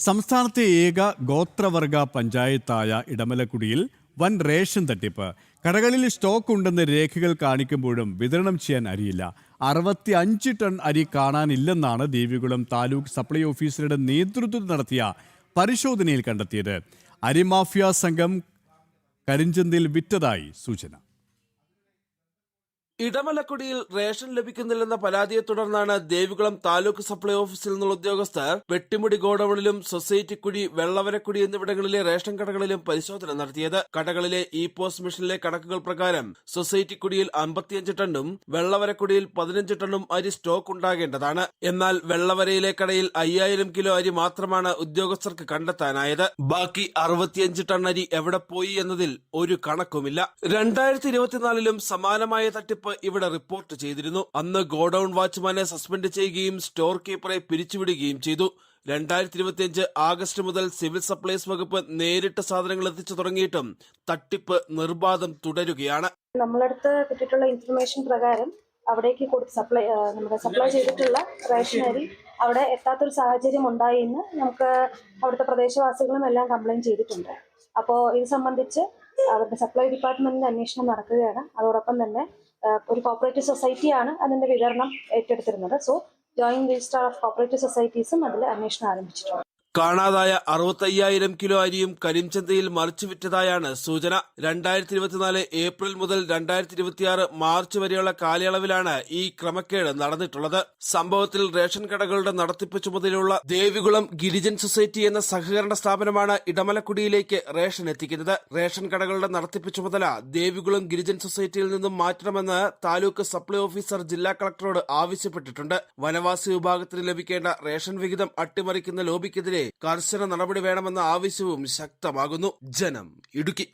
സംസ്ഥാനത്തെ ഏക ഗോത്രവർഗ പഞ്ചായത്തായ ഇടമലക്കുടിയിൽ വൻ റേഷൻ തട്ടിപ്പ്. കടകളിൽ സ്റ്റോക്ക് ഉണ്ടെന്ന് രേഖകൾ കാണിക്കുമ്പോഴും വിതരണം ചെയ്യാൻ അരിയില്ല. 65 ടൺ അരി കാണാനില്ലെന്നാണ് ദേവികുളം താലൂക്ക് സപ്ലൈ ഓഫീസറുടെ നേതൃത്വത്തിൽ നടത്തിയ പരിശോധനയിൽ കണ്ടെത്തിയത്. അരിമാഫിയ സംഘം കരിഞ്ചന്തയിൽ വിറ്റതായി സൂചന. ഇടമലക്കുടിയിൽ റേഷൻ ലഭിക്കുന്നില്ലെന്ന പരാതിയെ തുടർന്നാണ് ദേവികുളം താലൂക്ക് സപ്ലൈ ഓഫീസിൽ നിന്നുള്ള ഉദ്യോഗസ്ഥർ വെട്ടിമുടി ഗോഡൌണിലും സൊസൈറ്റിക്കുടി, വെള്ളവരക്കുടി എന്നിവിടങ്ങളിലെ റേഷൻ കടകളിലും പരിശോധന നടത്തിയത്. കടകളിലെ ഇ പോസ്റ്റ് മെഷീനിലെ കണക്കുകൾ പ്രകാരം സൊസൈറ്റിക്കുടിയിൽ 55 ടണ്ണും വെള്ളവരക്കുടിയിൽ 15 ടണ്ണും അരി സ്റ്റോക്ക് ഉണ്ടാകേണ്ടതാണ്. എന്നാൽ വെള്ളവരയിലെ കടയിൽ 5000 കിലോ അരി മാത്രമാണ് ഉദ്യോഗസ്ഥർക്ക് കണ്ടെത്താനായത്. ബാക്കി 65 ടൺ അരി എവിടെ പോയി എന്നതിൽ ഒരു കണക്കുമില്ല. 2024 സമാനമായ തട്ടിപ്പ് ഇവിടെ റിപ്പോർട്ട് ചെയ്തിരുന്നു. അന്ന് ഗോഡൌൺ വാച്ച്മാനെ സസ്പെൻഡ് ചെയ്യുകയും സ്റ്റോർ കീപ്പറെ പിരിച്ചുവിടുകയും ചെയ്തു. 2025 ആഗസ്റ്റ് മുതൽ സിവിൽ സപ്ലൈസ് വകുപ്പ് നേരിട്ട് സാധനങ്ങൾ എത്തിച്ചു തുടങ്ങിയിട്ടും തട്ടിപ്പ് നിർബാധം തുടരുകയാണ്. നമ്മളടുത്ത് കിട്ടിയിട്ടുള്ള ഇൻഫർമേഷൻ പ്രകാരം അവിടേക്ക് നമ്മുടെ സപ്ലൈ ചെയ്തിട്ടുള്ള റേഷൻ അരി അവിടെ എത്താത്തൊരു സാഹചര്യം ഉണ്ടായി എന്ന് നമുക്ക് അവിടുത്തെ പ്രദേശവാസികളും എല്ലാം കംപ്ലൈന്റ് ചെയ്തിട്ടുണ്ട്. അപ്പോൾ ഇത് സംബന്ധിച്ച് അവരുടെ സപ്ലൈ ഡിപ്പാർട്ട്മെന്റിന്റെ അന്വേഷണം നടക്കുകയാണ്. അതോടൊപ്പം തന്നെ ഒരു കോപ്പറേറ്റീവ് സൊസൈറ്റിയാണ് അതിന്റെ വിതരണം ഏറ്റെടുത്തിരുന്നത്. So joint registrar of cooperative സൊസൈറ്റീസും അതിൽ അന്വേഷണം ആരംഭിച്ചിട്ടുണ്ട്. കാണാതായ 65,000 കിലോ അരിയും കരിംചന്തയിൽ മറിച്ചു വിറ്റതായാണ് സൂചന. 2024 ഏപ്രിൽ മുതൽ 2026 മാർച്ച് വരെയുള്ള കാലയളവിലാണ് ഈ ക്രമക്കേട് നടന്നിട്ടുള്ളത്. സംഭവത്തിൽ റേഷൻ കടകളുടെ നടത്തിപ്പ് ചുമതലയുള്ള ദേവികുളം ഗിരിജൻ സൊസൈറ്റി എന്ന സഹകരണ സ്ഥാപനമാണ് ഇടമലക്കുടിയിലേക്ക് റേഷൻ എത്തിക്കുന്നത്. റേഷൻ കടകളുടെ നടത്തിപ്പ് ചുമതല ദേവികുളം ഗിരിജൻ സൊസൈറ്റിയിൽ നിന്നും മാറ്റണമെന്ന് താലൂക്ക് സപ്ലൈ ഓഫീസർ ജില്ലാ കളക്ടറോട് ആവശ്യപ്പെട്ടിട്ടുണ്ട്. വനവാസി വിഭാഗത്തിന് ലഭിക്കേണ്ട റേഷൻ വിഹിതം അട്ടിമറിക്കുന്ന ലോബിക്കെതിരെ കർശന നടപടി വേണമെന്ന ആവശ്യവും ശക്തമാകുന്നു. ജനം, ഇടുക്കി.